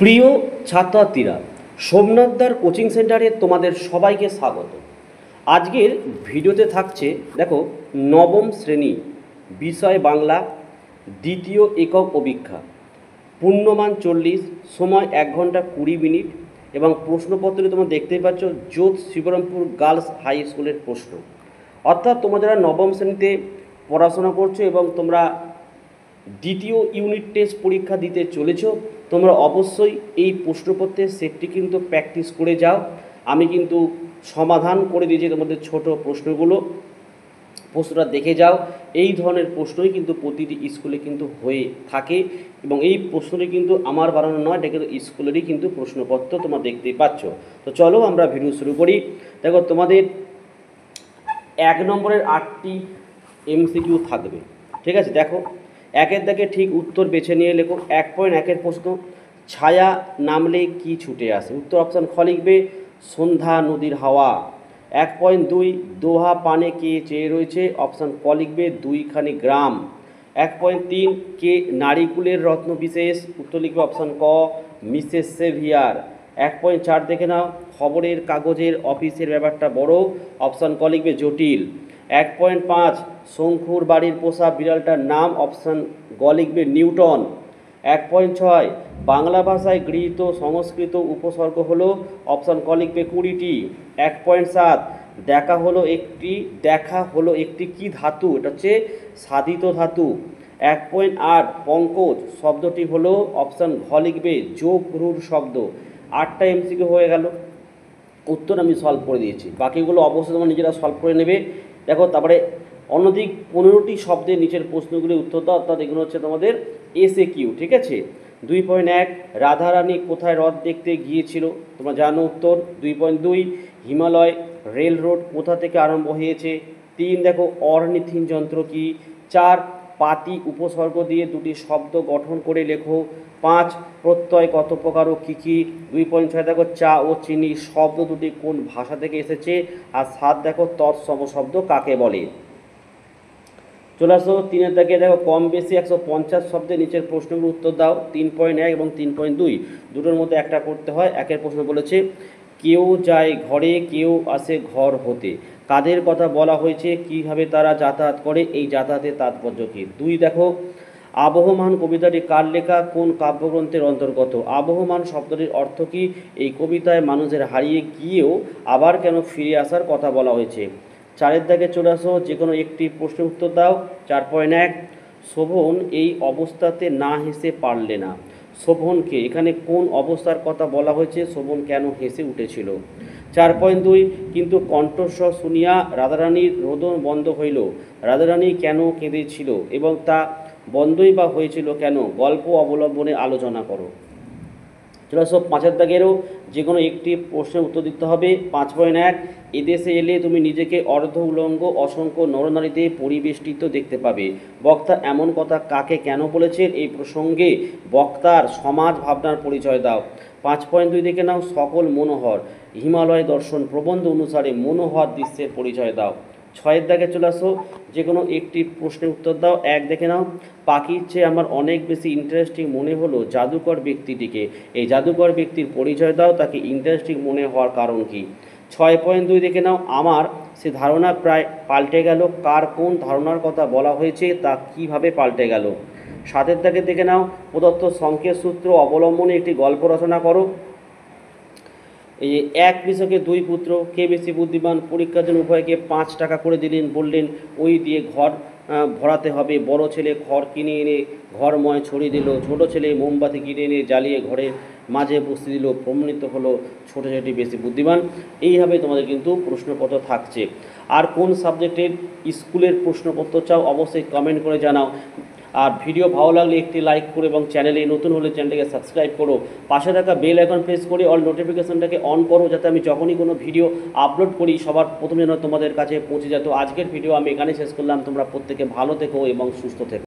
প্রিয় ছাত্রছাত্রীরা, সোমনাথদার কোচিং সেন্টারে তোমাদের সবাইকে স্বাগত। আজকের ভিডিওতে থাকছে দেখো নবম শ্রেণী বিষয় বাংলা দ্বিতীয় একক অভিক্ষা, পূর্ণমান 40, সময় 1 ঘন্টা 20 মিনিট এবং প্রশ্নপত্রে তোমরা দেখতেই পাচ্ছ যোধ শিবরামপুর গার্লস হাই স্কুলের প্রশ্ন। অর্থাৎ তোমরা যারা নবম শ্রেণীতে পড়াশোনা করছো এবং তোমরা দ্বিতীয় ইউনিট টেস্ট পরীক্ষা দিতে চলেছ, তোমরা অবশ্যই এই প্রশ্নপত্রের সেটটি কিন্তু প্র্যাকটিস করে যাও। আমি কিন্তু সমাধান করে দিয়েছি তোমাদের ছোট প্রশ্নটা দেখে যাও। এই ধরনের প্রশ্নই কিন্তু প্রতিটি স্কুলে কিন্তু হয়ে থাকে এবং এই প্রশ্নটি কিন্তু আমার বানানো নয়, এটা কিন্তু স্কুলেরই কিন্তু প্রশ্নপত্র তোমরা দেখতেই পাচ্ছ। তো চলো আমরা ভিডিও শুরু করি। দেখো তোমাদের 1 নম্বরের 8টি এমসিকিউ থাকবে, ঠিক আছে। দেখো একের দাগে ঠিক উত্তর বেছে নিয়ে লেখো। 1.1 প্রশ্ন, ছায়া নামলে কি ছুটে আসে? উত্তর অপশান খ লিখবে সন্ধ্যা নদীর হাওয়া। 1.2 দোহা পানে কে চেয়ে রয়েছে? অপশান ক লিখবে 2খানি গ্রাম। 1.3 কে নারীকুলের রত্ন বিশেষ? উত্তর লিখবে অপশান ক মিসেস সেভিয়ার। 1.4 দেখে নাও, খবরের কাগজের অফিসের ব্যাপারটা বড়? অপশান ক লিখবে জটিল। 1.5 শঙ্কুর বাড়ির পোষা বিড়ালটার নাম? অপশান গ লিখবে নিউটন। 1.6 বাংলা ভাষায় গৃহীত সংস্কৃত উপসর্গ হলো? অপশান ক লিখবে 20টি। 1.7 দেখা হলো একটি কি ধাতু? এটা হচ্ছে সাধিত ধাতু। 1.8 পঙ্কজ শব্দটি হলো? অপশান ঘ লিখবে যোগ রূঢ় শব্দ। 8টা এমসিকিউ হয়ে গেল, উত্তর আমি সলভ করে দিয়েছি, বাকিগুলো অবশ্যই তোমরা নিজেরা সলভ করে নেবে। দেখো তারপরে অন্যদিক 15টি শব্দের নিচের প্রশ্নগুলি উত্তর দাও, অর্থাৎ এগুলো হচ্ছে তোমাদের এসএকিউ, ঠিক আছে। 2.1 রাধারানী কোথায় হ্রদ দেখতে গিয়েছিল? তোমরা জানো উত্তর। 2.2 হিমালয় রেল রোড কোথা থেকে আরম্ভ হয়েছে? 3 দেখো অর্নিথিন যন্ত্র কি? 4 পাতি উপসর্গ দিয়ে দুটি শব্দ গঠন করে লেখো। 5 প্রত্যয় কত প্রকার ও কী কী? 2.6 দেখো চা ও চিনি শব্দ দুটি কোন ভাষা থেকে এসেছে? আর 7 দেখো তৎসম শব্দ কাকে বলে? চলে আসো 3-এর দাগে। দেখো কম বেশি 150 শব্দের নিচের প্রশ্নগুলো উত্তর দাও। 3.1 এবং 3.2 দুটোর মধ্যে একটা করতে হয়। একের প্রশ্ন বলেছে কেউ যায় ঘরে, কেউ আসে ঘর হতে, কাদের কথা বলা হয়েছে? কিভাবে তারা যাতায়াত করে? এই যাতায়াতের তাৎপর্য কী? 2 দেখো আবহমান কবিতাটি কার লেখা? কোন কাব্যগ্রন্থের অন্তর্গত? আবহমান শব্দটির অর্থ কী? এই কবিতায় মানুষের হারিয়ে গিয়েও আবার কেন ফিরে আসার কথা বলা হয়েছে? 4-এর দাগে চলে আসো, যে কোনো একটি প্রশ্নের উত্তর দাও। 4.1 শোভন এই অবস্থাতে না হেসে পারলে না। শোভনকে এখানে কোন অবস্থার কথা বলা হয়েছে? শোভন কেন হেসে উঠেছিল? 4.2 কিন্তু কণ্ঠস্বর শুনিয়া রাধারানীর রোদন বন্ধ হইল, রাধারানী কেন কেঁদেছিল এবং তা বন্ধই বা হয়েছিল কেন? গল্প অবলম্বনে আলোচনা করো। চলে আসো 5-এর দাগেরও যে কোনো একটি প্রশ্নের উত্তর দিতে হবে। 5.1 এদেশে এলে তুমি নিজেকে অর্ধ উলঙ্গ অসংখ্য নরনারীতে পরিবেষ্টিত দেখতে পাবে। বক্তা এমন কথা কাকে কেন বলেছেন? এই প্রসঙ্গে বক্তার সমাজ ভাবনার পরিচয় দাও। 5.2 দেখে নাও সকল মনোহর হিমালয় দর্শন প্রবন্ধ অনুসারে মনোহর দৃশ্যের পরিচয় দাও। 6-এর দাগে চলে আসো, যে কোনো একটি প্রশ্নের উত্তর দাও। 1 দেখে নাও পাখির চেয়ে আমার অনেক বেশি ইন্টারেস্টিং মনে হলো জাদুকর ব্যক্তিটিকে, এই জাদুকর ব্যক্তির পরিচয় দাও, তাকে ইন্টারেস্টিং মনে হওয়ার কারণ কি? 6.2 দেখে নাও আমার সে ধারণা প্রায় পাল্টে গেল, কার কোন ধারণার কথা বলা হয়েছে তা কিভাবে পাল্টে গেল? 7-এর দাগে দেখে নাও প্রদত্ত সংকেত সূত্র অবলম্বনে একটি গল্প রচনা করো। এই যে 1 কৃষকের 2 পুত্র, কে বেশি বুদ্ধিমান? পরীক্ষার জন্য উভয়কে 5 টাকা করে দিলেন, বললেন ওই দিয়ে ঘর ভরাতে হবে। বড় ছেলে খড় কিনে এনে ঘরময় ছড়িয়ে দিল, ছোট ছেলে মোমবাতি কিনে এনে জ্বালিয়ে ঘরের মাঝে বসিয়ে দিল। প্রমাণিত হলো ছোট ছেলেটি বেশি বুদ্ধিমান। এইভাবে তোমাদের কিন্তু প্রশ্নপত্র থাকছে। আর কোন সাবজেক্টের স্কুলের প্রশ্নপত্র চাও অবশ্যই কমেন্ট করে জানাও। আর ভিডিও ভালো লাগলে একটি লাইক করো এবং চ্যানেলে নতুন হলে চ্যানেলটাকে সাবস্ক্রাইব করো। পাশে থাকা বেল আইকন প্রেস করে অল নোটিফিকেশনটাকে অন করো, যাতে আমি যখনই কোনো ভিডিও আপলোড করি সবার প্রথমে যেন তোমাদের কাছে পৌঁছে যায়। তো আজকের ভিডিও আমি এখানে শেষ করলাম। তোমরা প্রত্যেকে ভালো থেকো এবং সুস্থ থেকো।